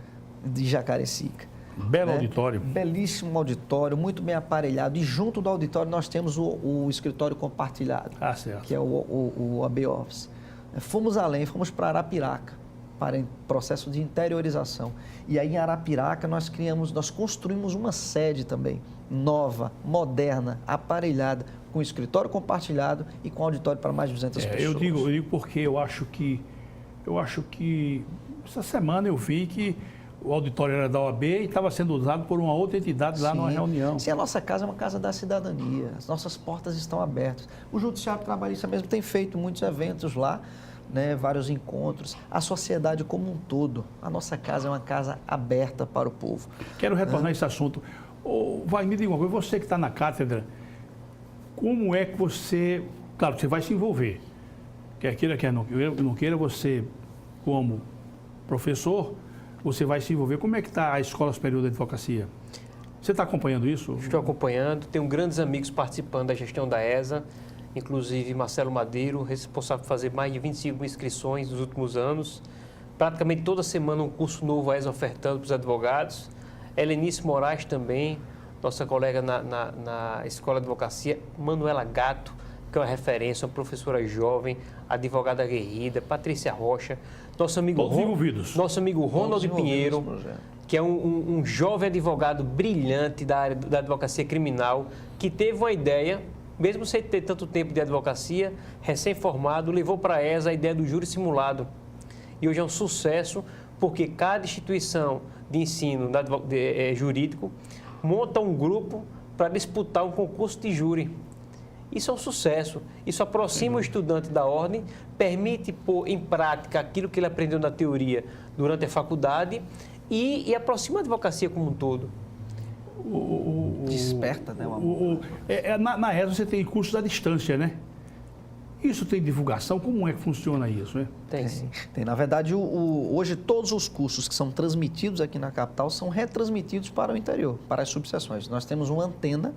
de Jacarecica. Belo auditório. Belíssimo auditório, muito bem aparelhado. E junto do auditório nós temos o escritório compartilhado, certo, que é o OAB Office. Fomos além, fomos para Arapiraca, para processo de interiorização. E aí em Arapiraca nós construímos uma sede também, nova, moderna, aparelhada, com escritório compartilhado e com auditório para mais de 200 pessoas. Eu digo porque eu acho que essa semana eu vi que o auditório era da OAB e estava sendo usado por uma outra entidade lá numa reunião. Sim, a nossa casa é uma casa da cidadania, as nossas portas estão abertas. O Judiciário Trabalhista mesmo tem feito muitos eventos lá, né, vários encontros, a sociedade como um todo. A nossa casa é uma casa aberta para o povo. Quero retornar a esse assunto. Vai, me diga uma coisa, você que está na cátedra, como é que você... Claro, você vai se envolver, quer queira, quer não queira, você, como professor, você vai se envolver. Como é que está a Escola Superior da Advocacia? Você está acompanhando isso? Estou acompanhando, tenho grandes amigos participando da gestão da ESA, inclusive Marcelo Madeiro, responsável por fazer mais de 25 mil inscrições nos últimos anos. Praticamente toda semana um curso novo a ESA ofertando para os advogados. Helenice Moraes também, nossa colega na Escola de Advocacia. Manuela Gato, que é uma referência, uma professora jovem, advogada aguerrida. Patrícia Rocha, nosso amigo Ronald Pinheiro, que é um jovem advogado brilhante da área da advocacia criminal, que teve uma ideia, mesmo sem ter tanto tempo de advocacia, recém-formado, levou para a ESA a ideia do júri simulado. E hoje é um sucesso, porque cada instituição de ensino jurídico monta um grupo para disputar um concurso de júri. Isso é um sucesso, isso aproxima o estudante da ordem, permite pôr em prática aquilo que ele aprendeu na teoria durante a faculdade e aproxima a advocacia como um todo. Desperta, né? Na ESA você tem cursos à distância, né? Isso tem divulgação? Como é que funciona isso, né? Tem, sim. Tem. Na verdade, hoje todos os cursos que são transmitidos aqui na capital são retransmitidos para o interior, para as subseções. Nós temos uma antena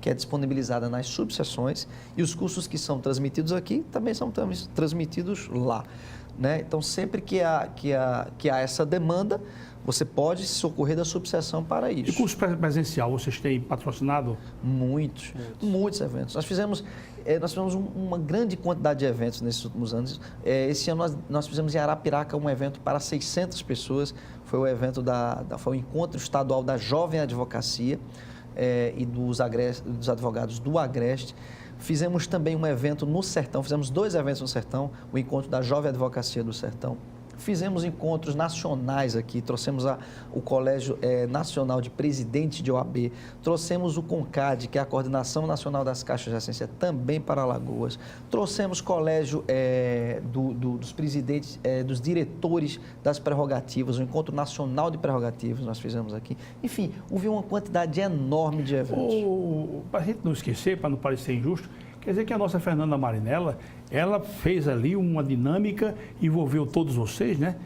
que é disponibilizada nas subseções e os cursos que são transmitidos aqui também são transmitidos lá, né? Então, sempre que há essa demanda, você pode se socorrer da subseção para isso. E curso presencial, vocês têm patrocinado? Muitos eventos. Nós fizemos uma grande quantidade de eventos nesses últimos anos. Esse ano nós fizemos em Arapiraca um evento para 600 pessoas. Foi o evento foi o Encontro Estadual da Jovem Advocacia e dos advogados do Agreste. Fizemos também um evento no Sertão, fizemos 2 eventos no Sertão, o Encontro da Jovem Advocacia do Sertão. Fizemos encontros nacionais aqui, trouxemos o Colégio Nacional de Presidentes de OAB, trouxemos o CONCAD, que é a Coordenação Nacional das Caixas de Assistência, também para Alagoas, trouxemos colégio dos presidentes, dos diretores das prerrogativas, o Encontro Nacional de Prerrogativas nós fizemos aqui. Enfim, houve uma quantidade enorme de eventos. Para a gente não esquecer, para não parecer injusto, quer dizer que a nossa Fernanda Marinella, ela fez ali uma dinâmica, envolveu todos vocês, né?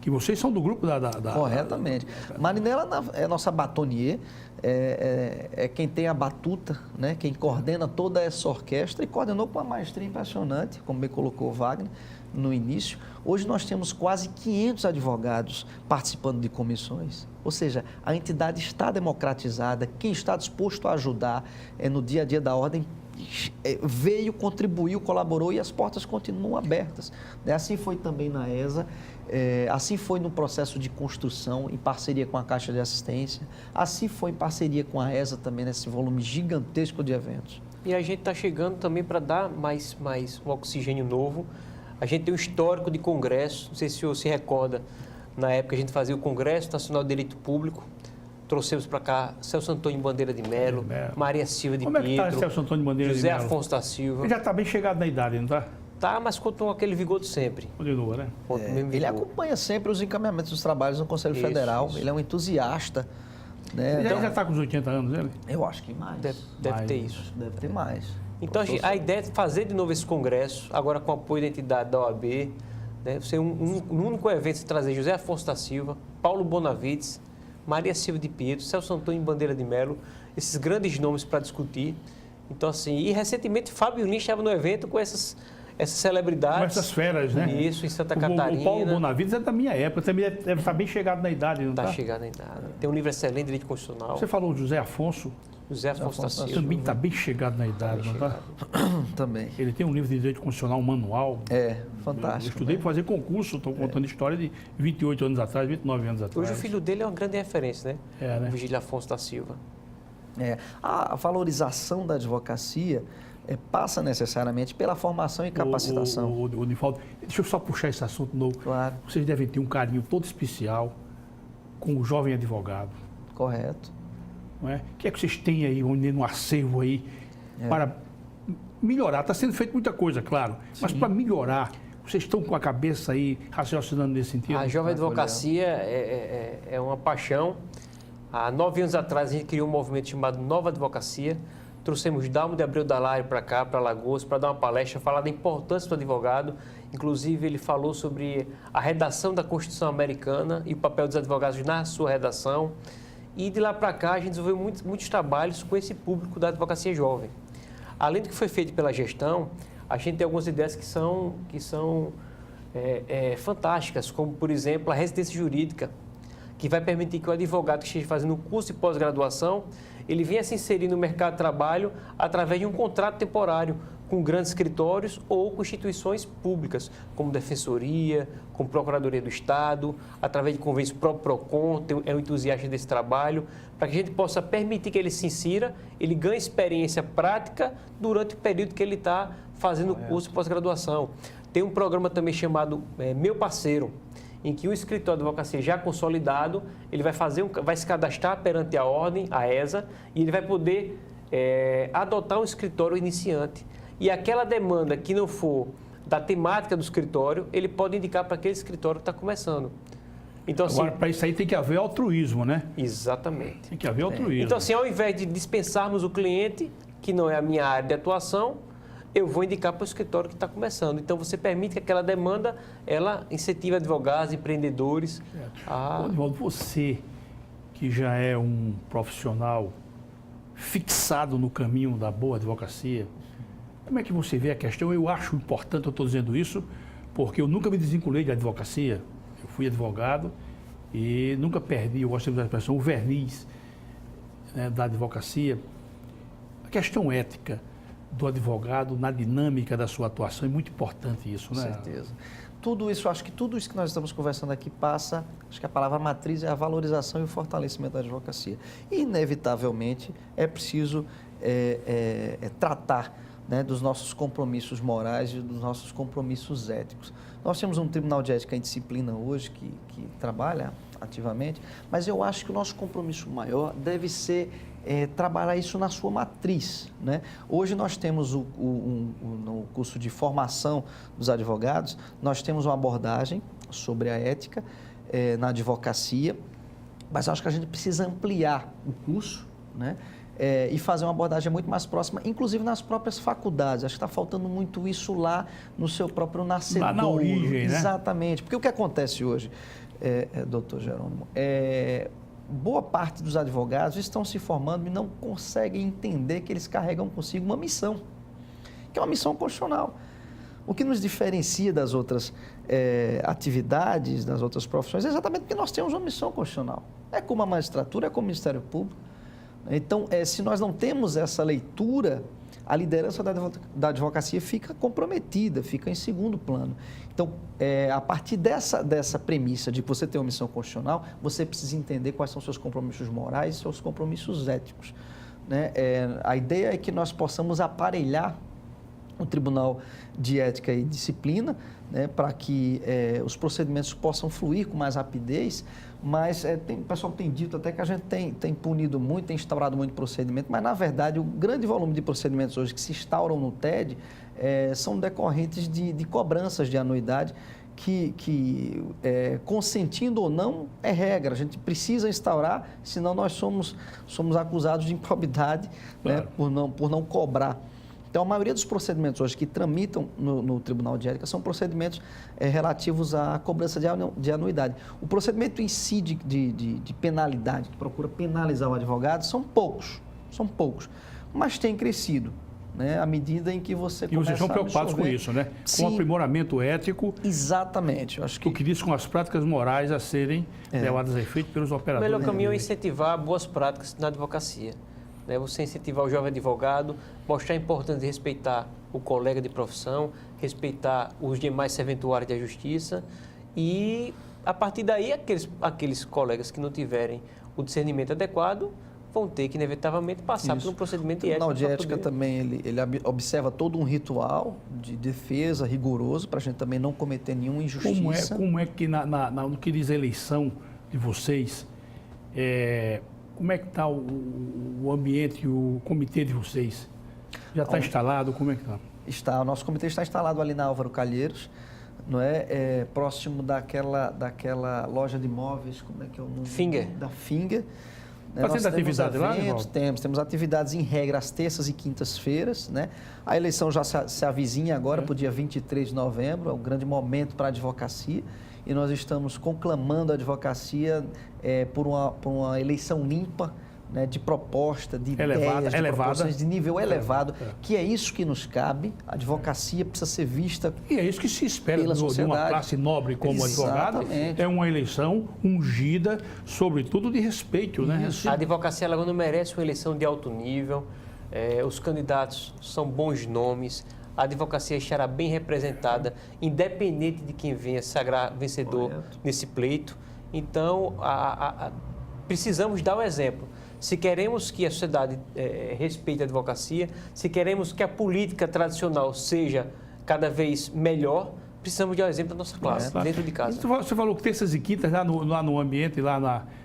Que vocês são do grupo da... Corretamente. Marinela é nossa batonier, é quem tem a batuta, né? Quem coordena toda essa orquestra e coordenou com uma maestria impressionante, como bem colocou o Wagner no início. Hoje nós temos quase 500 advogados participando de comissões, ou seja, a entidade está democratizada, quem está disposto a ajudar no dia a dia da ordem veio, contribuiu, colaborou e as portas continuam abertas. Assim foi também na ESA, assim foi no processo de construção em parceria com a Caixa de Assistência, assim foi em parceria com a ESA também nesse volume gigantesco de eventos. E a gente está chegando também para dar mais um oxigênio novo. A gente tem um histórico de congresso, não sei se o senhor se recorda, na época a gente fazia o Congresso Nacional de Direito Público, trouxemos para cá Celso Antônio Bandeira de Mello, Maria Silva de Como Pietro, é que está Celso Antônio Bandeira José de Mello? Afonso da Silva. Ele já está bem chegado na idade, não está? Tá, mas com aquele vigor de sempre. Continua, né? Com o mesmo Ele vigor. acompanha sempre os encaminhamentos dos trabalhos no Conselho Federal, isso. ele é um entusiasta. Né? Ele já está com os 80 anos, ele? Eu acho que mais. Deve ter isso. Deve ter mais. Então, a ideia é fazer de novo esse congresso, agora com o apoio da entidade da OAB, né? Ser um único evento, se trazer José Afonso da Silva, Paulo Bonavides, Maria Silva de Pietro, Celso Antônio Bandeira de Mello, esses grandes nomes para discutir. Então, assim, e recentemente Fábio Lins estava no evento com essas celebridades. Com essas feras, né? Isso, em Santa Catarina. O Paulo Bonavides é da minha época, também deve estar bem chegado na idade, não está? Está chegado na idade. Tem um livro excelente de Direito Constitucional. Você falou José Afonso, José Afonso da Silva. também está bem chegado na idade, não está? Também. Ele tem um livro de Direito Constitucional, um manual. Fantástico. Eu estudei para fazer concurso, estou contando história de 28 anos atrás, 29 anos atrás. Hoje o filho dele é uma grande referência, né? né? O Vigílio Afonso da Silva. A valorização da advocacia passa necessariamente pela formação e capacitação. O Nivaldo, deixa eu só puxar esse assunto novo. Claro. Vocês devem ter um carinho todo especial com o jovem advogado. Correto. Não é? O que é que vocês têm aí, no acervo aí, para melhorar? Está sendo feito muita coisa, claro, mas para melhorar, vocês estão com a cabeça aí raciocinando nesse sentido? A jovem advocacia é uma paixão. Há 9 anos atrás, a gente criou um movimento chamado Nova Advocacia. Trouxemos Dalmo de Abreu Dallaire para cá, para Alagoas, para dar uma palestra, falar da importância do advogado. Inclusive, ele falou sobre a redação da Constituição Americana e o papel dos advogados na sua redação. E de lá para cá, a gente desenvolveu muitos trabalhos com esse público da advocacia jovem. Além do que foi feito pela gestão, a gente tem algumas ideias que são fantásticas, como, por exemplo, a residência jurídica, que vai permitir que o advogado que esteja fazendo um curso de pós-graduação, ele venha se inserir no mercado de trabalho através de um contrato temporário com grandes escritórios ou com instituições públicas, como Defensoria, como Procuradoria do Estado, através de convênios próprio PROCON, é um entusiasta desse trabalho, para que a gente possa permitir que ele se insira, ele ganhe experiência prática durante o período que ele está fazendo o curso de pós-graduação. Tem um programa também chamado Meu Parceiro, em que o escritório de advocacia já consolidado, ele vai se cadastrar perante a ordem, a ESA, e ele vai poder adotar um escritório iniciante. E aquela demanda que não for da temática do escritório, ele pode indicar para aquele escritório que está começando. Então, Agora, assim, para isso aí tem que haver altruísmo, né? Exatamente. Tem que haver altruísmo. Então, assim, ao invés de dispensarmos o cliente, que não é a minha área de atuação, eu vou indicar para o escritório que está começando. Então, você permite que aquela demanda, ela incentive advogados, empreendedores a... Nivaldo, você que já é um profissional fixado no caminho da boa advocacia, como é que você vê a questão? Eu acho importante, eu estou dizendo isso, porque eu nunca me desvinculei de advocacia. Eu fui advogado e nunca perdi, eu gosto de usar a expressão, o verniz, né, da advocacia. A questão ética do advogado na dinâmica da sua atuação é muito importante isso, né? Com certeza. Tudo isso, acho que tudo isso que nós estamos conversando aqui passa, acho que a palavra matriz é a valorização e o fortalecimento da advocacia. E, inevitavelmente, é preciso tratar, né, dos nossos compromissos morais e dos nossos compromissos éticos. Nós temos um Tribunal de Ética e Disciplina hoje que trabalha ativamente, mas eu acho que o nosso compromisso maior deve ser trabalhar isso na sua matriz, né? Hoje nós temos no curso de formação dos advogados, nós temos uma abordagem sobre a ética na advocacia, mas acho que a gente precisa ampliar o curso, né? e fazer uma abordagem muito mais próxima, inclusive nas próprias faculdades. Acho que está faltando muito isso lá no seu próprio nascedouro. Na origem, né? Exatamente. Porque o que acontece hoje, doutor Jerônimo, boa parte dos advogados estão se formando e não conseguem entender que eles carregam consigo uma missão, que é uma missão constitucional. O que nos diferencia das outras atividades, das outras profissões, é exatamente porque nós temos uma missão constitucional. É como a magistratura, é como o Ministério Público. Então, se nós não temos essa leitura, a liderança da advocacia fica comprometida, fica em segundo plano. Então, a partir dessa premissa de que você tem uma missão constitucional, você precisa entender quais são seus compromissos morais e seus compromissos éticos, né? A ideia é que nós possamos aparelhar o Tribunal de Ética e Disciplina, né, para que os procedimentos possam fluir com mais rapidez, mas o pessoal tem dito até que a gente tem punido muito, tem instaurado muito procedimento, mas, na verdade, o grande volume de procedimentos hoje que se instauram no TED são decorrentes de cobranças de anuidade que consentindo ou não, é regra. A gente precisa instaurar, senão nós somos acusados de improbidade, claro, né, por não cobrar. Então, a maioria dos procedimentos hoje que tramitam no Tribunal de Ética são procedimentos relativos à cobrança de anuidade. O procedimento em si de penalidade, que procura penalizar o advogado, são poucos, mas tem crescido, né, à medida em que você começa a vocês são preocupados com isso, né? Sim. Com o aprimoramento ético. Exatamente. Eu acho que... O que diz com as práticas morais a serem levadas a efeito pelos O operadores. melhor caminho é incentivar boas práticas na advocacia. Você incentivar o jovem advogado, mostrar a importância de respeitar o colega de profissão, respeitar os demais serventuários da justiça e, a partir daí, aqueles colegas que não tiverem o discernimento adequado vão ter que, inevitavelmente, passar por um procedimento de ética. O Tribunal de Ética também, ele observa todo um ritual de defesa rigoroso para a gente também não cometer nenhuma injustiça. Como é que, no que diz a eleição de vocês, como é que está o ambiente, o comitê de vocês? Já está instalado? Como é que está? O nosso comitê está instalado ali na Álvaro Calheiros, não é? Próximo daquela loja de imóveis, como é que é o nome? Finger. Da Finger. Está tendo atividade lá, Temos atividades em regra às terças e quintas-feiras, né? A eleição já se avizinha agora para o dia 23 de novembro, é um grande momento para a advocacia. E nós estamos conclamando a advocacia por uma eleição limpa, né, de proposta, de ideias, de propostas de nível elevado, que é isso que nos cabe. A advocacia precisa ser vista e é isso que se espera de uma classe nobre como advogado. É uma eleição ungida, sobretudo de respeito, né? A advocacia alagoana merece uma eleição de alto nível. Os candidatos são bons nomes. A advocacia estará bem representada, independente de quem venha sagrar vencedor nesse pleito. Então, precisamos dar o exemplo. Se queremos que a sociedade respeite a advocacia, se queremos que a política tradicional seja cada vez melhor, precisamos dar o exemplo da nossa classe, dentro de casa. Você falou que terças e quintas lá no ambiente,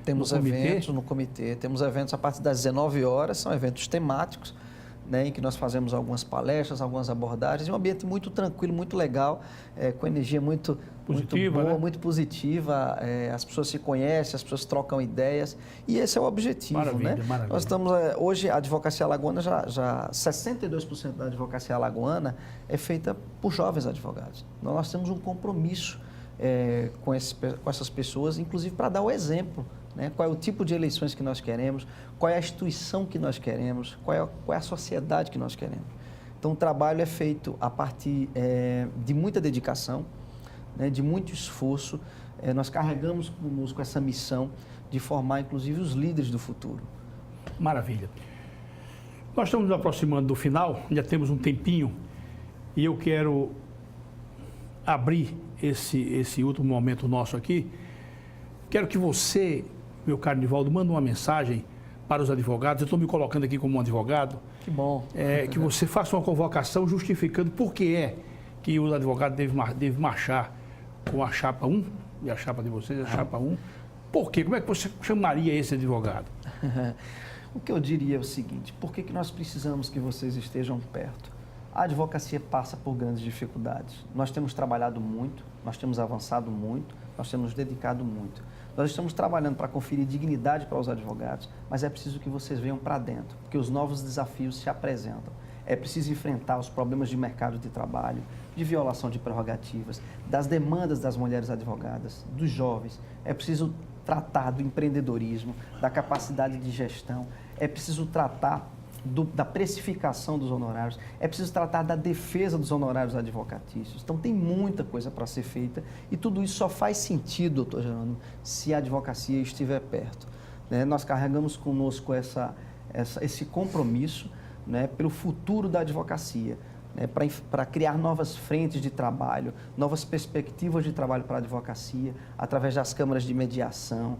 Temos eventos no comitê, temos eventos a partir das 19 horas, são eventos temáticos, né, em que nós fazemos algumas palestras, algumas abordagens, um ambiente muito tranquilo, muito legal, com energia muito boa, né? Muito positiva, as pessoas se conhecem, as pessoas trocam ideias, e esse é o objetivo. Maravilha, né? maravilha. Nós estamos, hoje, a advocacia alagoana, já 62% da advocacia alagoana é feita por jovens advogados. Então, nós temos um compromisso com essas pessoas, inclusive para dar o exemplo. Né? Qual é o tipo de eleições que nós queremos, qual é a instituição que nós queremos, qual é a sociedade que nós queremos. Então, o trabalho é feito a partir de muita dedicação, né, de muito esforço. Nós carregamos conosco essa missão de formar, inclusive, os líderes do futuro. Maravilha. Nós estamos nos aproximando do final, já temos um tempinho, e eu quero abrir esse último momento nosso aqui. Quero que você, meu caro Nivaldo, mande uma mensagem para os advogados. Eu estou me colocando aqui como um advogado. Que bom. Que você faça uma convocação justificando por que que o advogado deve marchar com a chapa 1, e a chapa de vocês, a chapa 1. Por quê? Como é que você chamaria esse advogado? O que eu diria é o seguinte: por que nós precisamos que vocês estejam perto? A advocacia passa por grandes dificuldades. Nós temos trabalhado muito, nós temos avançado muito, nós temos nos dedicado muito. Nós estamos trabalhando para conferir dignidade para os advogados, mas é preciso que vocês venham para dentro, porque os novos desafios se apresentam. É preciso enfrentar os problemas de mercado de trabalho, de violação de prerrogativas, das demandas das mulheres advogadas, dos jovens. É preciso tratar do empreendedorismo, da capacidade de gestão. É preciso tratar da precificação dos honorários. É preciso tratar da defesa dos honorários advocatícios. Então, tem muita coisa para ser feita e tudo isso só faz sentido, doutor Jerônimo, se a advocacia estiver perto. Né? Nós carregamos conosco esse compromisso, né, pelo futuro da advocacia, né, para criar novas frentes de trabalho, novas perspectivas de trabalho para a advocacia, através das câmaras de mediação,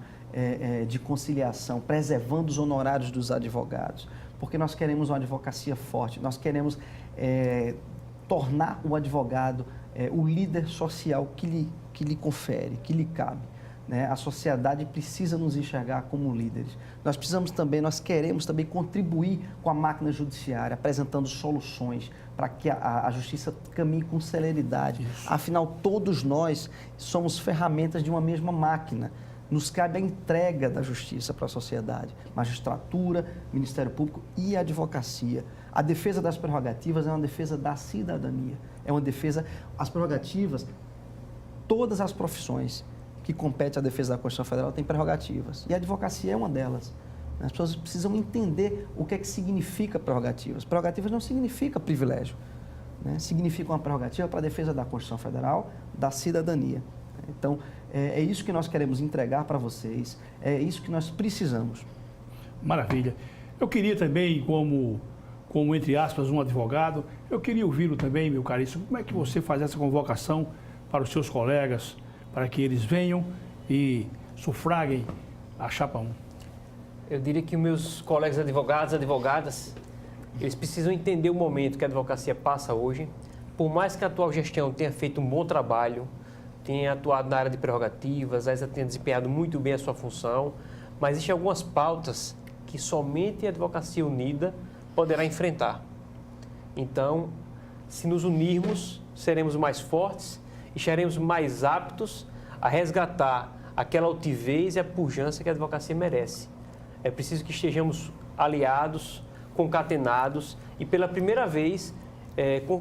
de conciliação, preservando os honorários dos advogados, porque nós queremos uma advocacia forte, nós queremos tornar o advogado o líder social que lhe confere, que lhe cabe. Né? A sociedade precisa nos enxergar como líderes. Nós queremos também contribuir com a máquina judiciária, apresentando soluções para que a justiça caminhe com celeridade. Isso. Afinal, todos nós somos ferramentas de uma mesma máquina. Nos cabe a entrega da justiça para a sociedade, magistratura, Ministério Público e advocacia. A defesa das prerrogativas é uma defesa da cidadania, é uma defesa, as prerrogativas, todas as profissões que compete à defesa da Constituição Federal têm prerrogativas, e a advocacia é uma delas. As pessoas precisam entender o que é que significa prerrogativas. Prerrogativas não significa privilégio, né? Significa uma prerrogativa para a defesa da Constituição Federal, da cidadania. Então, é isso que nós queremos entregar para vocês, é isso que nós precisamos. Maravilha. Eu queria também, como entre aspas, um advogado, eu queria ouvi-lo também, meu caríssimo, como é que você faz essa convocação para os seus colegas, para que eles venham e sufraguem a chapa 1? Eu diria que meus colegas advogados, advogadas, eles precisam entender o momento que a advocacia passa hoje. Por mais que a atual gestão tenha feito um bom trabalho, tenha atuado na área de prerrogativas, essa tenha desempenhado muito bem a sua função, mas existem algumas pautas que somente a advocacia unida poderá enfrentar. Então, se nos unirmos, seremos mais fortes e estaremos mais aptos a resgatar aquela altivez e a pujança que a advocacia merece. É preciso que estejamos aliados, concatenados e pela primeira vez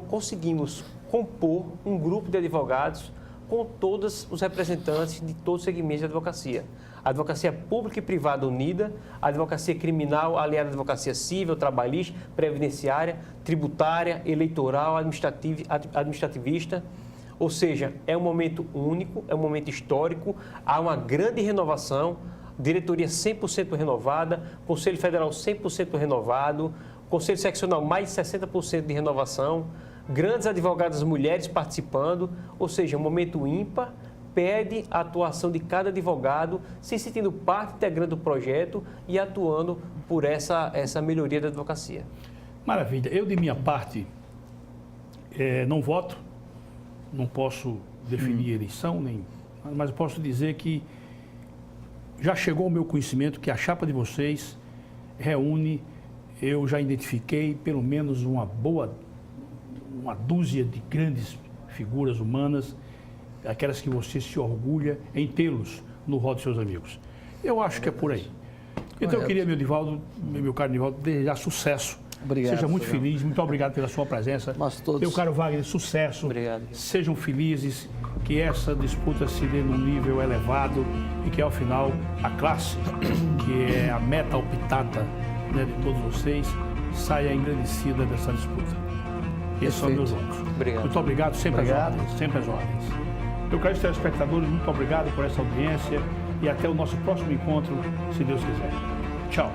conseguimos compor um grupo de advogados com todos os representantes de todos os segmentos de advocacia. A advocacia pública e privada unida, a advocacia criminal aliada à advocacia civil, trabalhista, previdenciária, tributária, eleitoral, administrativista. Ou seja, é um momento único, é um momento histórico, há uma grande renovação, diretoria 100% renovada, Conselho Federal 100% renovado, Conselho Seccional mais de 60% de renovação, grandes advogadas mulheres participando, ou seja, um momento ímpar, pede a atuação de cada advogado, se sentindo parte integrante do projeto e atuando por essa melhoria da advocacia. Maravilha. Eu, de minha parte, não voto, não posso definir eleição, mas posso dizer que já chegou ao meu conhecimento que a chapa de vocês reúne, eu já identifiquei pelo menos uma dúzia de grandes figuras humanas, aquelas que você se orgulha em tê-los no rol de seus amigos. Eu acho que é por aí. Então eu queria, meu caro Nivaldo, desejar sucesso. Obrigado. Seja muito feliz, muito obrigado pela sua presença. Nós todos. Meu caro Wagner, sucesso. Obrigado. Sejam felizes, que essa disputa se dê num nível elevado e que ao final a classe, que é a meta optada, né, de todos vocês, saia engrandecida dessa disputa. Esses são meus votos. Obrigado. Muito obrigado, sempre às ordens, sempre às ordens. Meu caro telespectadores, muito obrigado por essa audiência e até o nosso próximo encontro, se Deus quiser. Tchau.